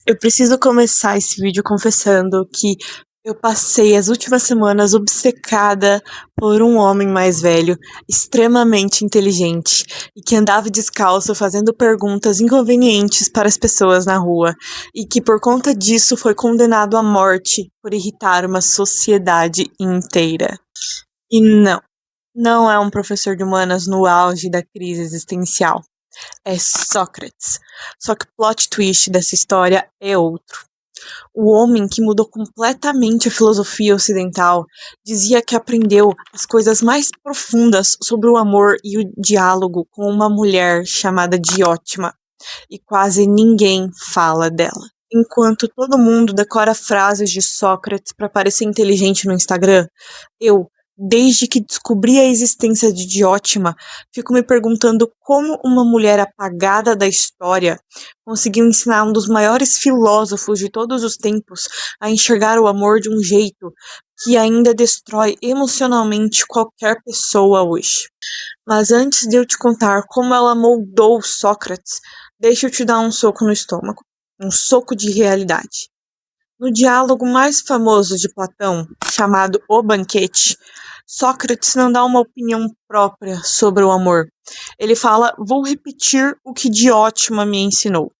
Eu preciso começar esse vídeo confessando que eu passei as últimas semanas obcecada por um homem mais velho, extremamente inteligente, e que andava descalço fazendo perguntas inconvenientes para as pessoas na rua, e que por conta disso foi condenado à morte por irritar uma sociedade inteira. E não é um professor de humanas no auge da crise existencial. É Sócrates. Só que o plot twist dessa história é outro. O homem que mudou completamente a filosofia ocidental dizia que aprendeu as coisas mais profundas sobre o amor e o diálogo com uma mulher chamada Diótima, e quase ninguém fala dela. Enquanto todo mundo decora frases de Sócrates para parecer inteligente no Instagram, eu, desde que descobri a existência de Diótima, fico me perguntando como uma mulher apagada da história conseguiu ensinar um dos maiores filósofos de todos os tempos a enxergar o amor de um jeito que ainda destrói emocionalmente qualquer pessoa hoje. Mas antes de eu te contar como ela moldou Sócrates, deixa eu te dar um soco no estômago, um soco de realidade. No diálogo mais famoso de Platão, chamado O Banquete, Sócrates não dá uma opinião própria sobre o amor. Ele fala: "Vou repetir o que Diótima me ensinou".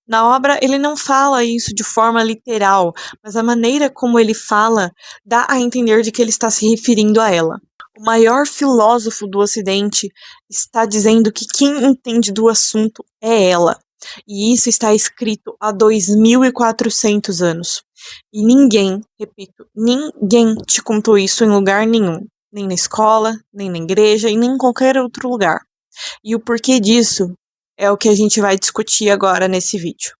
Na obra, ele não fala isso de forma literal, mas a maneira como ele fala dá a entender de que ele está se referindo a ela. O maior filósofo do Ocidente está dizendo que quem entende do assunto é ela. E isso está escrito há 2400 anos. E ninguém, repito, ninguém te contou isso em lugar nenhum. Nem na escola, nem na igreja e nem em qualquer outro lugar. E o porquê disso é o que a gente vai discutir agora nesse vídeo.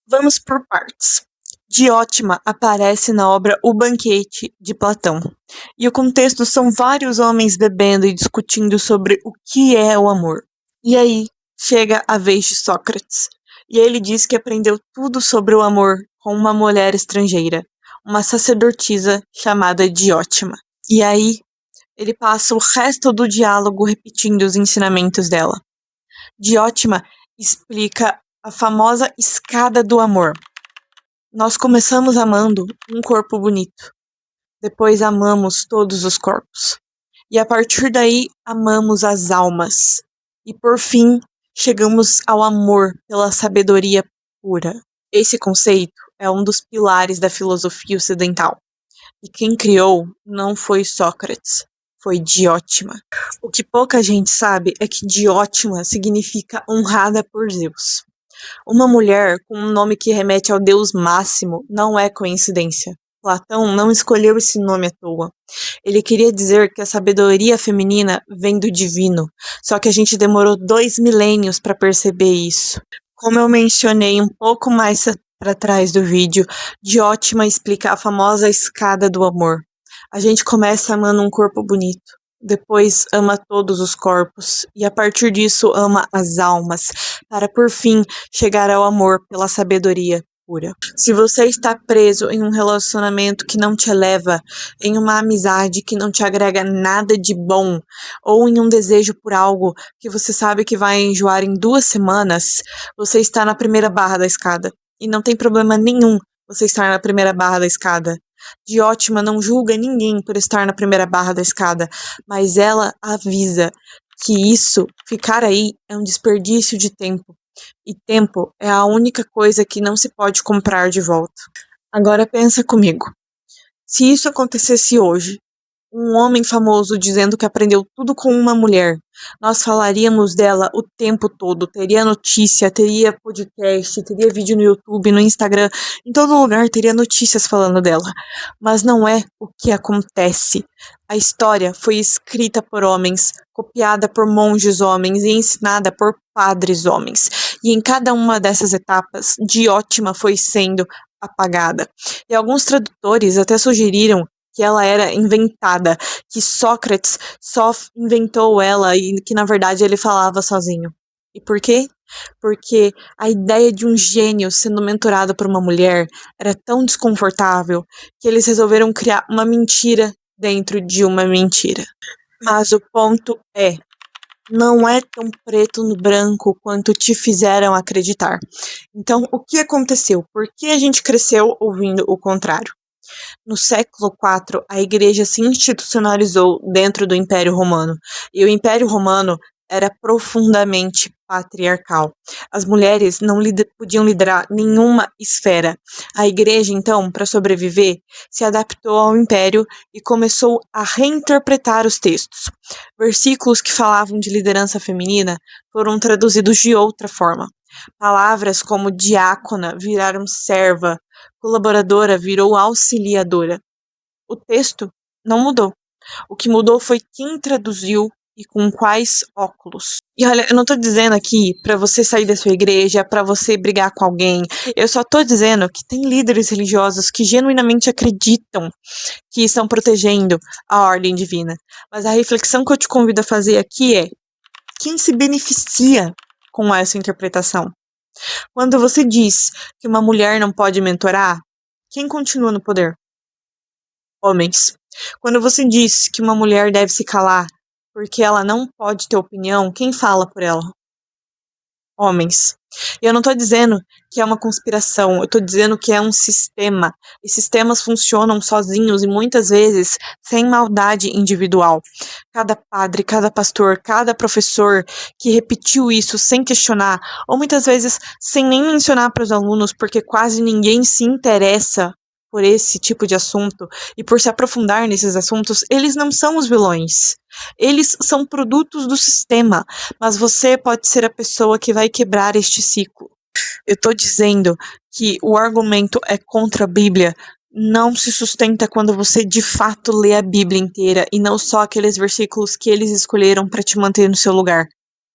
Vamos por partes. Diótima aparece na obra O Banquete, de Platão. E o contexto são vários homens bebendo e discutindo sobre o que é o amor. E aí chega a vez de Sócrates. E ele diz que aprendeu tudo sobre o amor com uma mulher estrangeira, uma sacerdotisa chamada Diótima. E aí ele passa o resto do diálogo repetindo os ensinamentos dela. Diótima explica a famosa escada do amor. Nós começamos amando um corpo bonito, depois amamos todos os corpos, e a partir daí amamos as almas, e por fim chegamos ao amor pela sabedoria pura. Esse conceito é um dos pilares da filosofia ocidental, e quem criou não foi Sócrates, foi Diótima. O que pouca gente sabe é que Diótima significa honrada por Zeus. Uma mulher com um nome que remete ao deus máximo não é coincidência. Platão não escolheu esse nome à toa. Ele queria dizer que a sabedoria feminina vem do divino, só que a gente demorou 2 milênios para perceber isso. Como eu mencionei um pouco mais para trás do vídeo, Diótima explica a famosa escada do amor. A gente começa amando um corpo bonito, depois ama todos os corpos, e a partir disso ama as almas, para por fim chegar ao amor pela sabedoria pura. Se você está preso em um relacionamento que não te eleva, em uma amizade que não te agrega nada de bom, ou em um desejo por algo que você sabe que vai enjoar em 2 semanas, você está na primeira barra da escada. E não tem problema nenhum você estar na primeira barra da escada. Diótima não julga ninguém por estar na primeira barra da escada, mas ela avisa que ficar aí, é um desperdício de tempo. E tempo é a única coisa que não se pode comprar de volta. Agora pensa comigo. Se isso acontecesse hoje, um homem famoso dizendo que aprendeu tudo com uma mulher, nós falaríamos dela o tempo todo, teria notícia, teria podcast, teria vídeo no YouTube, no Instagram, em todo lugar teria notícias falando dela. Mas não é o que acontece. A história foi escrita por homens, copiada por monges homens e ensinada por padres homens. E em cada uma dessas etapas, Diótima foi sendo apagada. E alguns tradutores até sugeriram que ela era inventada, que Sócrates só inventou ela e que na verdade ele falava sozinho. E por quê? Porque a ideia de um gênio sendo mentorado por uma mulher era tão desconfortável que eles resolveram criar uma mentira dentro de uma mentira. Mas o ponto é, não é tão preto no branco quanto te fizeram acreditar. Então, o que aconteceu? Por que a gente cresceu ouvindo o contrário? No século IV, a igreja se institucionalizou dentro do Império Romano, e o Império Romano era profundamente patriarcal. As mulheres não podiam liderar nenhuma esfera. A igreja, então, para sobreviver, se adaptou ao império e começou a reinterpretar os textos. Versículos que falavam de liderança feminina foram traduzidos de outra forma. Palavras como diácona viraram serva, colaboradora virou auxiliadora. O texto não mudou. O que mudou foi quem traduziu e com quais óculos. E olha, eu não tô dizendo aqui pra você sair da sua igreja, pra você brigar com alguém. Eu só tô dizendo que tem líderes religiosos que genuinamente acreditam que estão protegendo a ordem divina. Mas a reflexão que eu te convido a fazer aqui é: quem se beneficia com essa interpretação? Quando você diz que uma mulher não pode mentorar, quem continua no poder? Homens. Quando você diz que uma mulher deve se calar porque ela não pode ter opinião, quem fala por ela? Homens. E eu não tô dizendo que é uma conspiração, eu tô dizendo que é um sistema. E sistemas funcionam sozinhos e muitas vezes sem maldade individual. Cada padre, cada pastor, cada professor que repetiu isso sem questionar, ou muitas vezes sem nem mencionar para os alunos, porque quase ninguém se interessa por esse tipo de assunto e por se aprofundar nesses assuntos, eles não são os vilões. Eles são produtos do sistema, mas você pode ser a pessoa que vai quebrar este ciclo. Eu tô dizendo que o argumento é contra a Bíblia não se sustenta quando você de fato lê a Bíblia inteira e não só aqueles versículos que eles escolheram para te manter no seu lugar.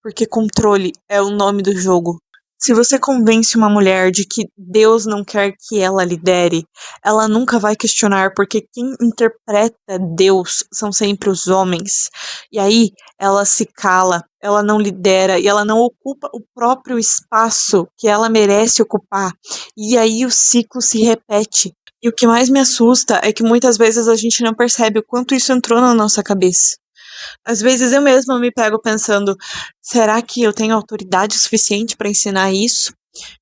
Porque controle é o nome do jogo. Se você convence uma mulher de que Deus não quer que ela lidere, ela nunca vai questionar, porque quem interpreta Deus são sempre os homens. E aí ela se cala, ela não lidera e ela não ocupa o próprio espaço que ela merece ocupar. E aí o ciclo se repete. E o que mais me assusta é que muitas vezes a gente não percebe o quanto isso entrou na nossa cabeça. Às vezes eu mesma me pego pensando: será que eu tenho autoridade suficiente para ensinar isso?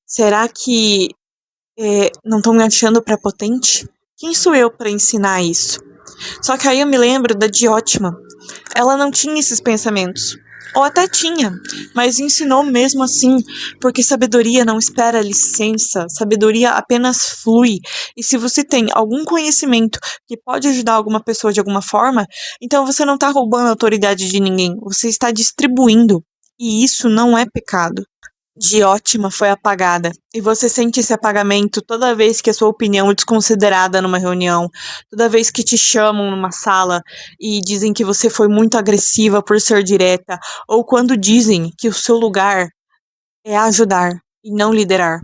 Será que não estão me achando prepotente? Quem sou eu para ensinar isso? Só que aí eu me lembro da Diótima. Ela não tinha esses pensamentos. Ou até tinha, mas ensinou mesmo assim, porque sabedoria não espera licença, sabedoria apenas flui. E se você tem algum conhecimento que pode ajudar alguma pessoa de alguma forma, então você não está roubando a autoridade de ninguém, você está distribuindo. E isso não é pecado. Diótima foi apagada. E você sente esse apagamento toda vez que a sua opinião é desconsiderada numa reunião, toda vez que te chamam numa sala e dizem que você foi muito agressiva por ser direta, ou quando dizem que o seu lugar é ajudar e não liderar.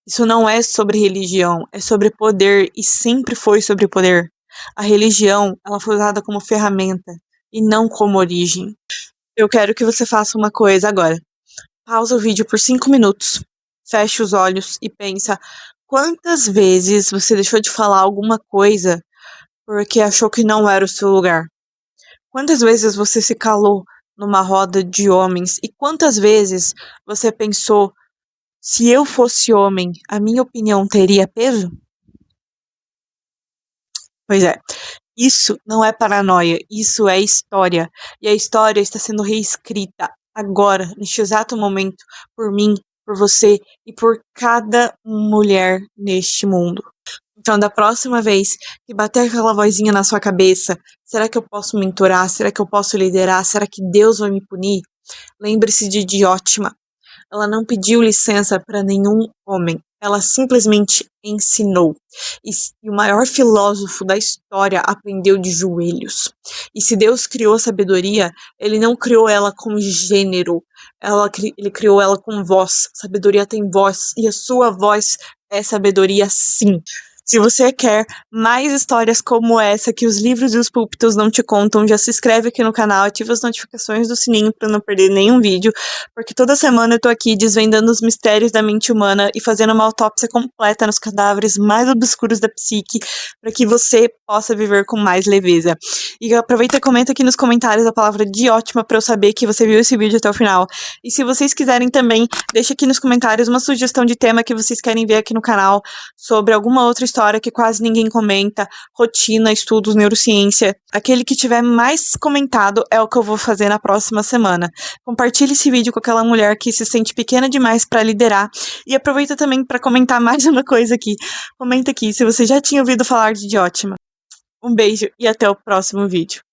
Isso não é sobre religião, é sobre poder e sempre foi sobre poder. A religião, ela foi usada como ferramenta e não como origem. Eu quero que você faça uma coisa agora. Pausa o vídeo por 5 minutos, fecha os olhos e pensa quantas vezes você deixou de falar alguma coisa porque achou que não era o seu lugar. Quantas vezes você se calou numa roda de homens e quantas vezes você pensou: se eu fosse homem, a minha opinião teria peso? Pois é, isso não é paranoia, isso é história. E a história está sendo reescrita agora, neste exato momento, por mim, por você e por cada mulher neste mundo. Então, da próxima vez que bater aquela vozinha na sua cabeça, será que eu posso mentorar? Será que eu posso liderar? Será que Deus vai me punir? Lembre-se de Diótima. Ela não pediu licença para nenhum homem. Ela simplesmente ensinou. E o maior filósofo da história aprendeu de joelhos. E se Deus criou a sabedoria, ele não criou ela com gênero. Ele criou ela com voz. Sabedoria tem voz. E a sua voz é sabedoria, sim. Se você quer mais histórias como essa que os livros e os púlpitos não te contam, já se inscreve aqui no canal, ativa as notificações do sininho para não perder nenhum vídeo, porque toda semana eu tô aqui desvendando os mistérios da mente humana e fazendo uma autópsia completa nos cadáveres mais obscuros da psique, para que você possa viver com mais leveza. E aproveita e comenta aqui nos comentários a palavra de ótima pra eu saber que você viu esse vídeo até o final. E se vocês quiserem também, deixa aqui nos comentários uma sugestão de tema que vocês querem ver aqui no canal, sobre alguma outra história que quase ninguém comenta, rotina, estudos, neurociência. Aquele que tiver mais comentado é o que eu vou fazer na próxima semana. Compartilhe esse vídeo com aquela mulher que se sente pequena demais pra liderar. E aproveita também pra comentar mais uma coisa aqui. Comenta aqui se você já tinha ouvido falar de ótima. Um beijo e até o próximo vídeo.